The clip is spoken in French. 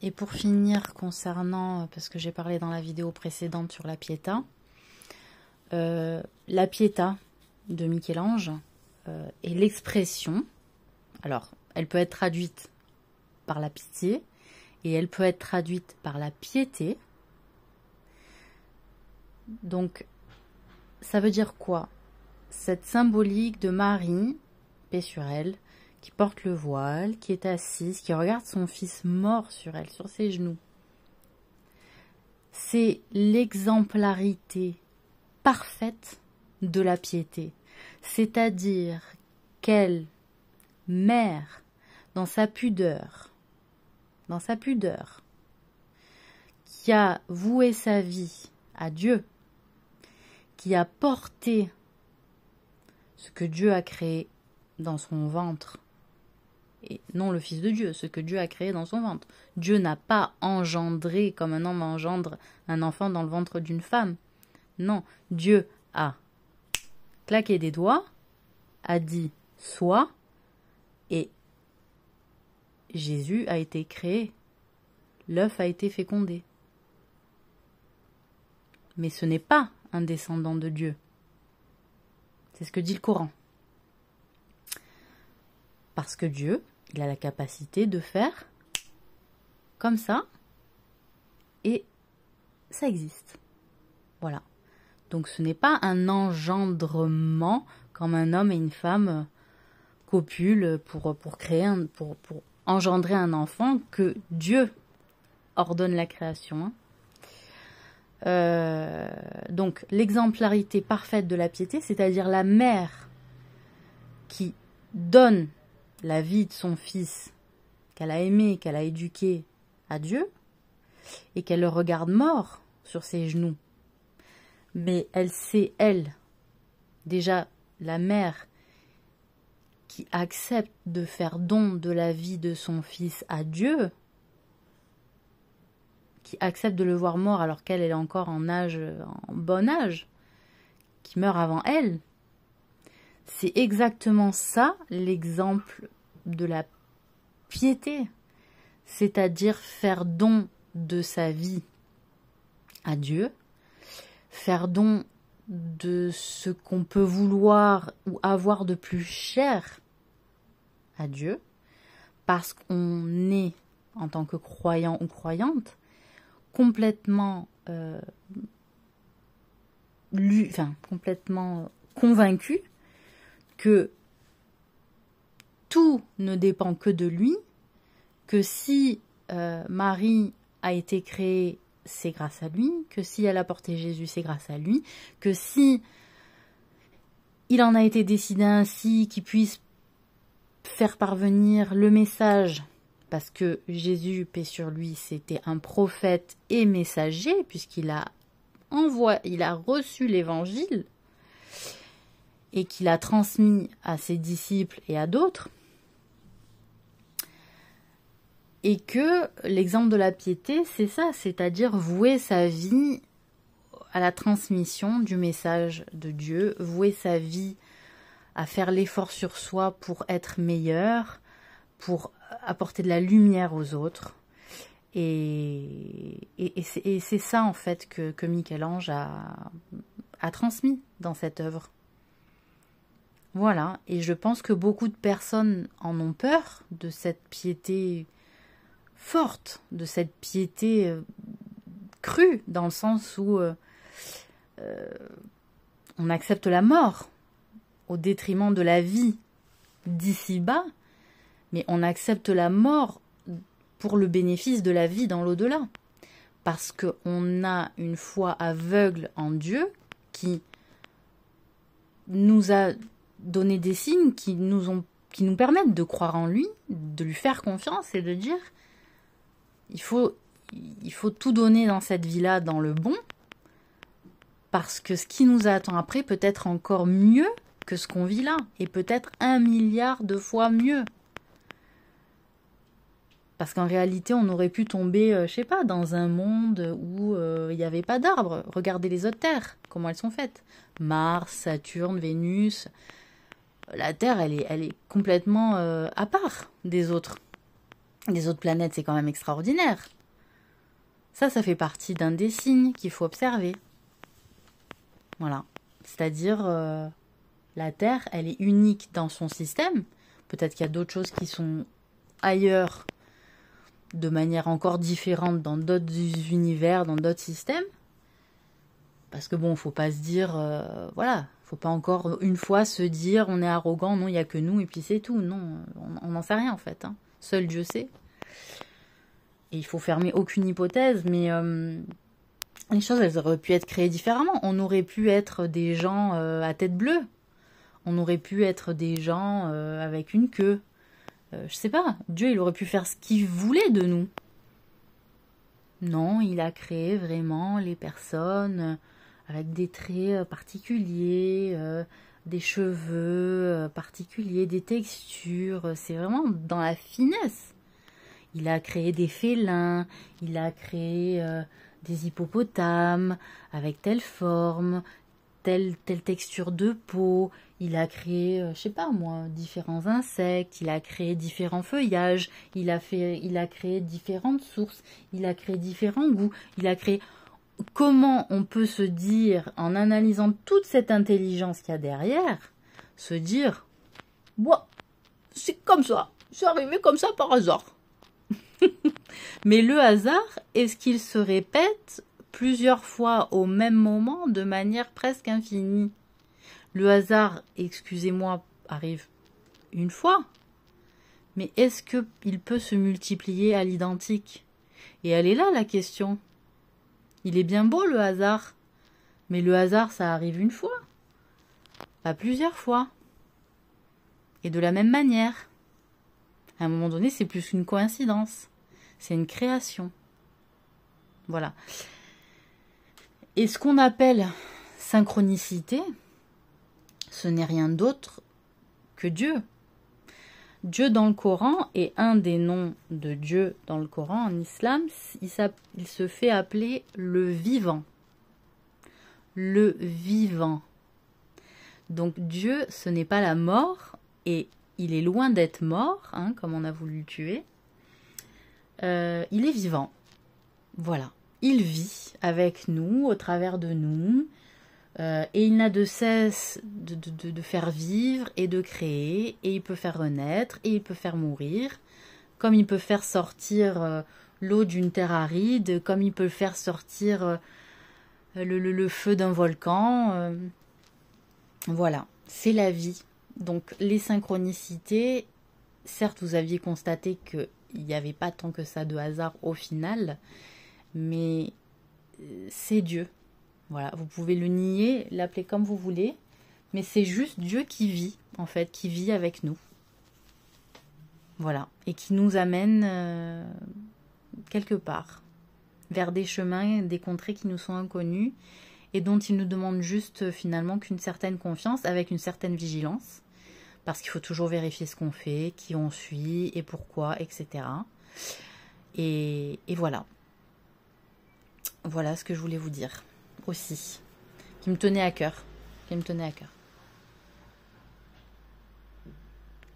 Et pour finir, concernant, parce que j'ai parlé dans la vidéo précédente sur la Pietà, la Pietà de Michel-Ange est l'expression, alors elle peut être traduite par la pitié et elle peut être traduite par la piété. Donc ça veut dire quoi? Cette symbolique de Marie, paix sur elle, qui porte le voile, qui est assise, qui regarde son fils mort sur elle, sur ses genoux. C'est l'exemplarité parfaite de la piété. C'est-à-dire quelle mère, dans sa pudeur, qui a voué sa vie à Dieu, qui a porté ce que Dieu a créé dans son ventre, et non le Fils de Dieu, ce que Dieu a créé dans son ventre. Dieu n'a pas engendré comme un homme engendre un enfant dans le ventre d'une femme. Non, Dieu a claqué des doigts, a dit « soit », et Jésus a été créé. L'œuf a été fécondé. Mais ce n'est pas un descendant de Dieu. C'est ce que dit le Coran. Parce que Dieu, il a la capacité de faire comme ça, et ça existe. Voilà. Donc ce n'est pas un engendrement comme un homme et une femme copulent pour engendrer un enfant, que Dieu ordonne la création. Donc l'exemplarité parfaite de la piété, c'est-à-dire la mère qui donne la vie de son fils, qu'elle a aimé, qu'elle a éduqué à Dieu, et qu'elle le regarde mort sur ses genoux. Mais elle sait, elle, déjà la mère qui accepte de faire don de la vie de son fils à Dieu, qui accepte de le voir mort alors qu'elle est encore en bon âge, qui meurt avant elle. C'est exactement ça l'exemple de la piété, c'est-à-dire faire don de sa vie à Dieu, faire don de ce qu'on peut vouloir ou avoir de plus cher à Dieu, parce qu'on est, en tant que croyant ou croyante, complètement convaincu que tout ne dépend que de lui, que si Marie a été créée, c'est grâce à lui, que si elle a porté Jésus, c'est grâce à lui, que si il en a été décidé ainsi, qu'il puisse faire parvenir le message, parce que Jésus, paix sur lui, c'était un prophète et messager, puisqu'il a reçu l'évangile et qu'il a transmis à ses disciples et à d'autres. Et que l'exemple de la piété, c'est ça, c'est-à-dire vouer sa vie à la transmission du message de Dieu, vouer sa vie à faire l'effort sur soi pour être meilleur, pour apporter de la lumière aux autres. Et c'est ça, en fait, que Michel-Ange a transmis dans cette œuvre. Voilà, et je pense que beaucoup de personnes en ont peur de cette piété forte, de cette piété crue, dans le sens où on accepte la mort au détriment de la vie d'ici-bas, mais on accepte la mort pour le bénéfice de la vie dans l'au-delà. Parce qu'on a une foi aveugle en Dieu qui nous a donné des signes qui nous permettent de croire en lui, de lui faire confiance et de dire il faut tout donner dans cette vie-là, dans le bon, parce que ce qui nous attend après peut être encore mieux que ce qu'on vit là, et peut-être 1 milliard de fois mieux. Parce qu'en réalité, on aurait pu tomber, je sais pas, dans un monde où il n'y avait pas d'arbres. Regardez les autres terres, comment elles sont faites. Mars, Saturne, Vénus. La Terre, elle est complètement à part des autres. des autres planètes, c'est quand même extraordinaire. Ça fait partie d'un des signes qu'il faut observer. Voilà. C'est-à-dire, la Terre, elle est unique dans son système. Peut-être qu'il y a d'autres choses qui sont ailleurs, de manière encore différente, dans d'autres univers, dans d'autres systèmes. Parce que bon, faut pas se dire, voilà, faut pas encore une fois se dire, on est arrogant, non, il y a que nous, et puis c'est tout. Non, on n'en sait rien en fait. Hein. Seul Dieu sait. Et il faut fermer aucune hypothèse, mais les choses, elles auraient pu être créées différemment. On aurait pu être des gens à tête bleue. On aurait pu être des gens avec une queue. Je sais pas, Dieu, il aurait pu faire ce qu'il voulait de nous. Non, il a créé vraiment les personnes avec des traits particuliers, des cheveux particuliers, des textures. C'est vraiment dans la finesse. Il a créé des félins, il a créé des hippopotames avec telle forme, telle texture de peau. Il a créé, je sais pas moi, différents insectes, il a créé différents feuillages, il a créé différentes sources, il a créé différents goûts, il a créé... Comment on peut se dire, en analysant toute cette intelligence qu'il y a derrière, se dire, moi, c'est comme ça, c'est arrivé comme ça par hasard. Mais le hasard, est-ce qu'il se répète plusieurs fois au même moment de manière presque infinie? Le hasard, excusez-moi, arrive une fois, mais est-ce qu'il peut se multiplier à l'identique? Et elle est là la question. Il est bien beau le hasard, mais le hasard ça arrive une fois, pas plusieurs fois, et de la même manière. À un moment donné, c'est plus qu'une coïncidence, c'est une création. Voilà. Et ce qu'on appelle synchronicité, ce n'est rien d'autre que Dieu. Dieu dans le Coran, et un des noms de Dieu dans le Coran, en islam, il se fait appeler le vivant. Le vivant. Donc Dieu, ce n'est pas la mort, et il est loin d'être mort, hein, comme on a voulu le tuer. Il est vivant. Voilà. Il vit avec nous, au travers de nous, et il n'a de cesse de faire vivre et de créer, et il peut faire renaître, et il peut faire mourir, comme il peut faire sortir l'eau d'une terre aride, comme il peut faire sortir le feu d'un volcan. Voilà, c'est la vie. Donc les synchronicités, certes vous aviez constaté qu'il n'y avait pas tant que ça de hasard au final, mais c'est Dieu. Voilà, vous pouvez le nier, l'appeler comme vous voulez, mais c'est juste Dieu qui vit, en fait, qui vit avec nous. Voilà, et qui nous amène quelque part, vers des chemins, des contrées qui nous sont inconnus, et dont il nous demande juste finalement qu'une certaine confiance, avec une certaine vigilance, parce qu'il faut toujours vérifier ce qu'on fait, qui on suit, et pourquoi, etc. Et voilà. Voilà ce que je voulais vous dire aussi, qui me tenait à cœur.